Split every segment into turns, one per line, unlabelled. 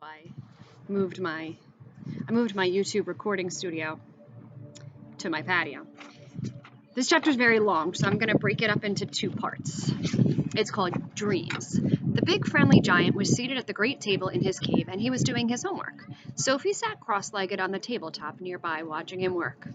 I moved my I moved my YouTube recording studio to my patio. This chapter is very long, so I'm going to break it up into two parts. It's called Dreams. The big friendly giant was seated at the great table in his cave, and he was doing his homework. Sophie sat cross-legged on the tabletop nearby, watching him work.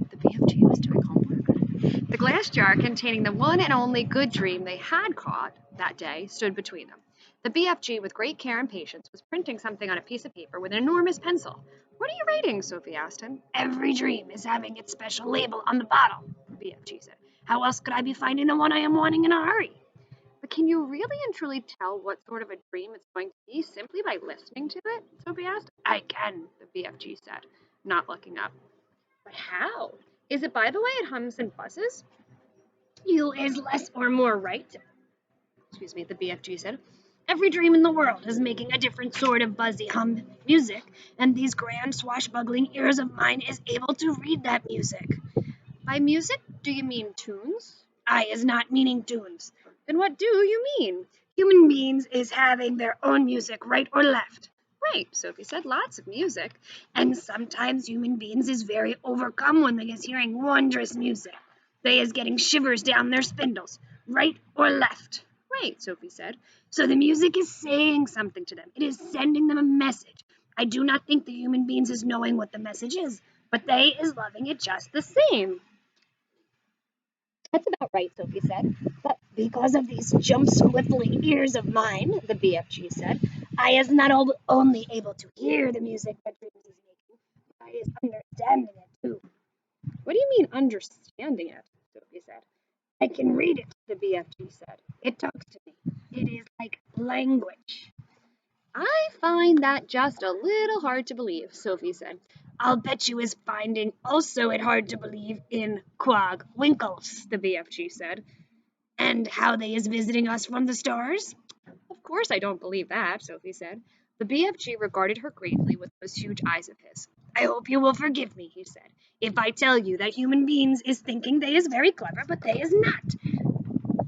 The BFG was doing homework. The glass jar containing the one and only good dream they had caught that day stood between them. The BFG, with great care and patience, was printing something on a piece of paper with an enormous pencil. "What are you writing?" Sophie asked him. "Every dream is having its special label on the bottle," the BFG said. "How else could I be finding the one I am wanting in a hurry?" "But can you really and truly tell what sort of a dream it's going to be simply by listening to it?" Sophie asked. "I can," the BFG said, not looking up. "But how? Is it by the way it hums and buzzes?" "You is less or more right," the BFG said. "Every dream in the world is making a different sort of buzzy hum music, and these grand swashbuckling ears of mine is able to read that music." "By music, do you mean tunes?" "I is not meaning tunes." "Then what do you mean?" "Human beings is having their own music, right or left." "Right," Sophie said, "lots of music." "And sometimes human beings is very overcome when they is hearing wondrous music. They is getting shivers down their spindles, right or left." "Right," Sophie said. "So the music is saying something to them. It is sending them a message. I do not think the human beings is knowing what the message is, but they is loving it just the same." "That's about right," Sophie said. "But because of these jump-swiftling ears of mine," the BFG said, "I is not only able to hear the music that dreams is making, but I is understanding it too." "What do you mean understanding it?" Sophie said. "I can read it," the BFG said. "It talks to me. It is like language." "I find that just a little hard to believe," Sophie said. "I'll bet you is finding also it hard to believe in Quag Winkles," the BFG said. "And how they is visiting us from the stars?" "Of course I don't believe that," Sophie said. The BFG regarded her gravely with those huge eyes of his. "I hope you will forgive me," he said, "if I tell you that human beings is thinking they is very clever, but they is not.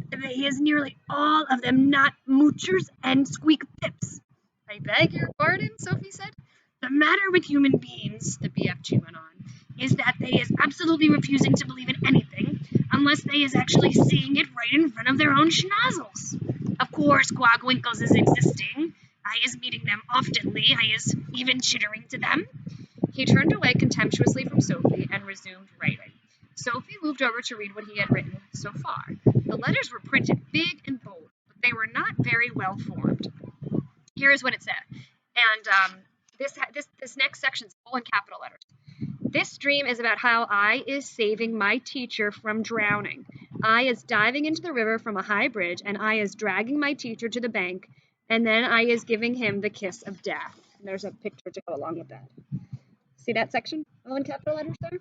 They is nearly all of them not moochers and squeak pips." "I beg your pardon?" Sophie said. "The matter with human beings," the BFG went on, "is that they is absolutely refusing to believe in anything unless they is actually seeing it right in front of their own schnozzles. Of course, Quagwinkles is existing. I is meeting them oftenly. I is even chittering to them." He turned away contemptuously from Sophie and resumed writing. Sophie moved over to read what he had written so far. The letters were printed big and bold, but they were not very well formed. Here is what it said, and this next section is all in capital letters. "This dream is about how I is saving my teacher from drowning. I is diving into the river from a high bridge, and I is dragging my teacher to the bank, and then I is giving him the kiss of death." And there's a picture to go along with that. See that section all in capital letters there?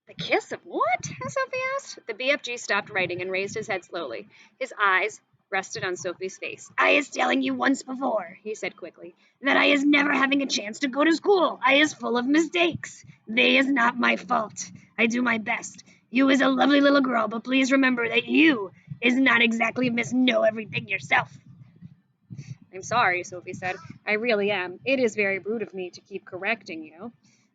"The kiss of what?" Sophie asked. The BFG stopped writing and raised his head slowly. His eyes rested on Sophie's face. "I is telling you once before," he said quickly, "that I is never having a chance to go to school. I is full of mistakes. They is not my fault. I do my best. You is a lovely little girl, but please remember that you is not exactly Miss Know Everything yourself." "I'm sorry," Sophie said. "I really am. It is very rude of me to keep correcting you."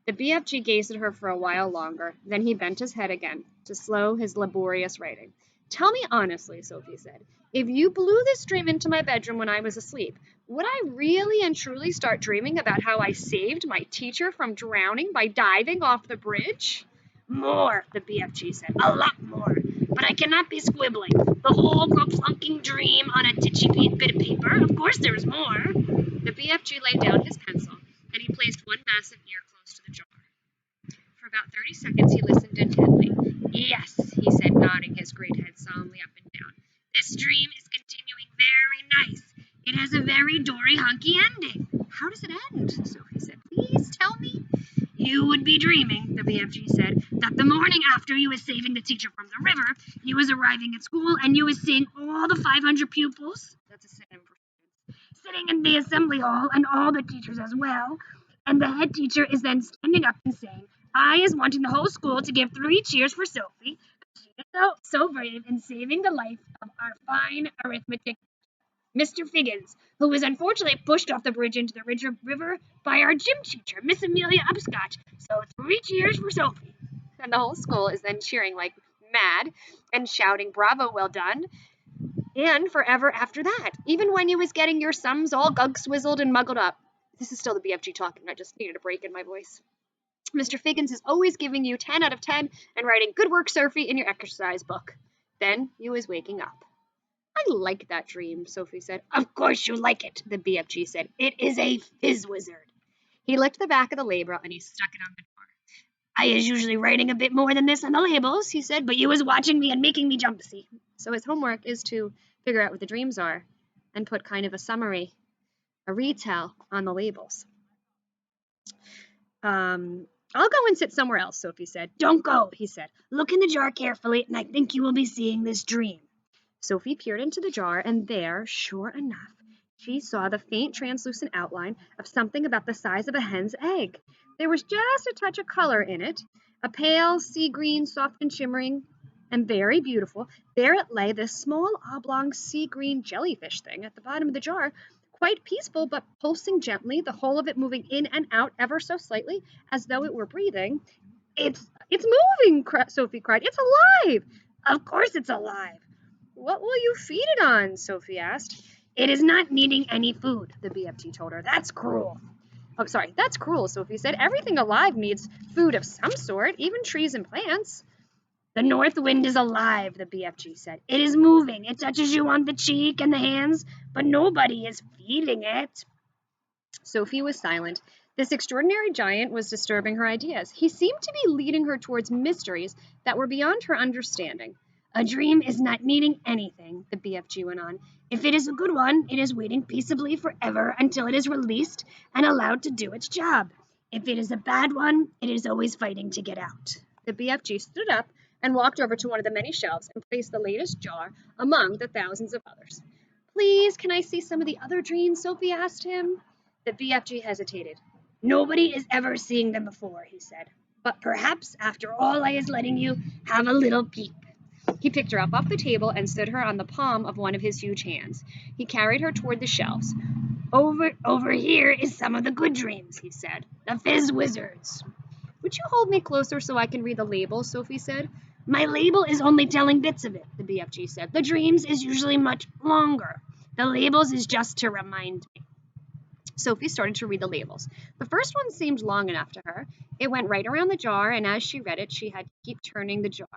The BFG gazed at her for a while longer, then he bent his head again to slow his laborious writing. "Tell me honestly," Sophie said, "if you blew this dream into my bedroom when I was asleep, would I really and truly start dreaming about how I saved my teacher from drowning by diving off the bridge?" "More," the BFG said, "a lot more. But I cannot be squibbling. The whole flunking dream on a titchy bit of paper. Of course there is more." The BFG laid down his pencil, and he placed one massive ear close to the jar. For about 30 seconds he listened intently. "Yes," he said, nodding his great head solemnly up and down. "This dream is continuing very nice. It has a very dory-hunky ending." "How does it end?" Sophie said. "Please tell me." "You would be dreaming," the BFG said, "that the morning after you was saving the teacher from the river, you was arriving at school and you was seeing all the 500 pupils," that's a synonym for students, "sitting in the assembly hall and all the teachers as well, and the head teacher is then standing up and saying, 'I is wanting the whole school to give 3 cheers for Sophie. She is so brave in saving the life of our fine arithmetic.'" Mr. Figgins, who was unfortunately pushed off the bridge into the river by our gym teacher, Miss Amelia Upscotch. So 3 cheers for Sophie. And the whole school is then cheering like mad and shouting, "Bravo, well done." And forever after that, even when you was getting your sums all gug swizzled and muggled up. This is still the BFG talking. I just needed a break in my voice. Mr. Figgins is always giving you 10 out of 10 and writing "Good work, Sophie" in your exercise book. Then you was waking up. I like that dream, Sophie said. Of course you like it, the BFG said. It is a fizz wizard. He licked the back of the label and he stuck it on the door. I is usually writing a bit more than this on the labels, he said, but you was watching me and making me jumpsy. So his homework is to figure out what the dreams are and put kind of a summary, a retell on the labels. I'll go and sit somewhere else, Sophie said. Don't go, he said. Look in the jar carefully, and I think you will be seeing this dream. Sophie peered into the jar, and there, sure enough, she saw the faint translucent outline of something about the size of a hen's egg. There was just a touch of color in it, a pale sea green, soft and shimmering, and very beautiful. There it lay, this small oblong sea green jellyfish thing at the bottom of the jar, quite peaceful but pulsing gently, the whole of it moving in and out ever so slightly, as though it were breathing. It's moving, Sophie cried. It's alive! Of course it's alive. What will you feed it on? Sophie asked. It is not needing any food, the BFG told her. That's cruel. Oh, sorry, that's cruel, Sophie said. Everything alive needs food of some sort, even trees and plants. The north wind is alive, the BFG said. It is moving. It touches you on the cheek and the hands, but nobody is feeding it. Sophie was silent. This extraordinary giant was disturbing her ideas. He seemed to be leading her towards mysteries that were beyond her understanding. A dream is not needing anything, the BFG went on. If it is a good one, it is waiting peaceably forever until it is released and allowed to do its job. If it is a bad one, it is always fighting to get out. The BFG stood up and walked over to one of the many shelves and placed the latest jar among the thousands of others. Please, can I see some of the other dreams? Sophie asked him. The BFG hesitated. Nobody is ever seeing them before, he said. But perhaps, after all, I is letting you have a little peep. He picked her up off the table and stood her on the palm of one of his huge hands. He carried her toward the shelves. Over here is some of the good dreams, he said. The fizz wizards. Would you hold me closer so I can read the label? Sophie said. My label is only telling bits of it, the BFG said. The dreams is usually much longer. The labels is just to remind me. Sophie started to read the labels. The first one seemed long enough to her. It went right around the jar, and as she read it, she had to keep turning the jar.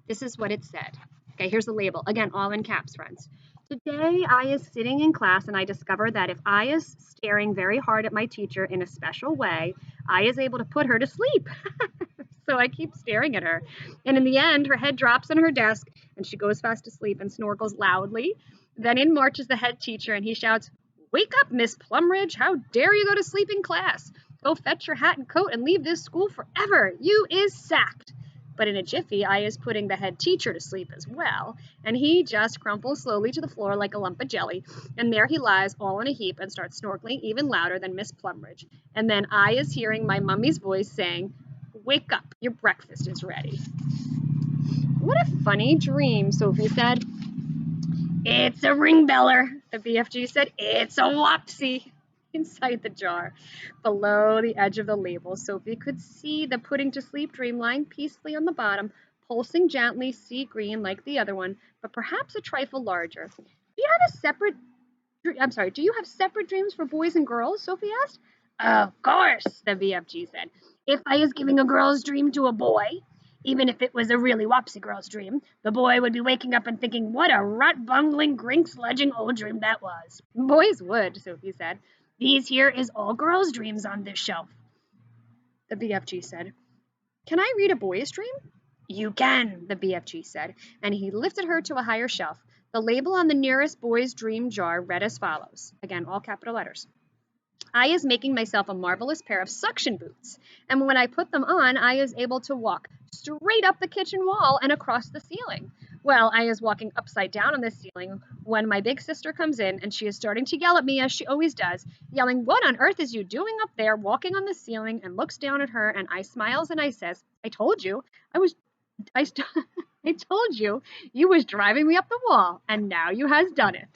This is what it said. Okay, here's the label. Again, all in caps, friends. Today, I is sitting in class, and I discovered that if I is staring very hard at my teacher in a special way, I is able to put her to sleep. So I keep staring at her. And in the end, her head drops on her desk, and she goes fast asleep and snorkles loudly. Then in marches the head teacher, and he shouts, Wake up, Miss Plumridge. How dare you go to sleep in class? Go fetch your hat and coat and leave this school forever. You is sacked. But in a jiffy, I is putting the head teacher to sleep as well, and he just crumples slowly to the floor like a lump of jelly, and there he lies all in a heap and starts snorkeling even louder than Miss Plumridge. And then I is hearing my mummy's voice saying, Wake up, your breakfast is ready. What a funny dream, Sophie said. It's a ring beller, the BFG said. It's a wopsy. Inside the jar, below the edge of the label, Sophie could see the putting to sleep dream lying peacefully on the bottom, pulsing gently, sea green like the other one, but perhaps a trifle larger. Do you have separate dreams for boys and girls? Sophie asked. Of course, the BFG said. If I was giving a girl's dream to a boy, even if it was a really wopsy girl's dream, the boy would be waking up and thinking, what a rut-bungling, grink-sludging old dream that was. Boys would, Sophie said. These here is all girls' dreams on this shelf, the BFG said. Can I read a boy's dream? You can, the BFG said, and he lifted her to a higher shelf. The label on the nearest boy's dream jar read as follows. Again, all capital letters. I is making myself a marvelous pair of suction boots, and when I put them on, I is able to walk straight up the kitchen wall and across the ceiling. Well, I is walking upside down on the ceiling when my big sister comes in, and she is starting to yell at me, as she always does, yelling, What on earth is you doing up there, walking on the ceiling, and looks down at her, and I smiles, and I says, I told you, I told you, you was driving me up the wall, and now you has done it.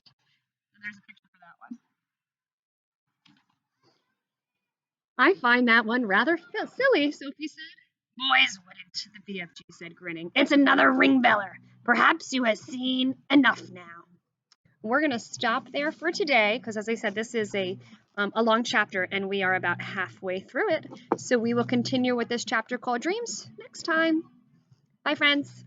I find that one rather silly, Sophie said. Boys wouldn't, the BFG said, grinning. It's another ring beller. Perhaps you have seen enough now. We're going to stop there for today because, as I said, this is a long chapter and we are about halfway through it. So we will continue with this chapter called Dreams next time. Bye, friends.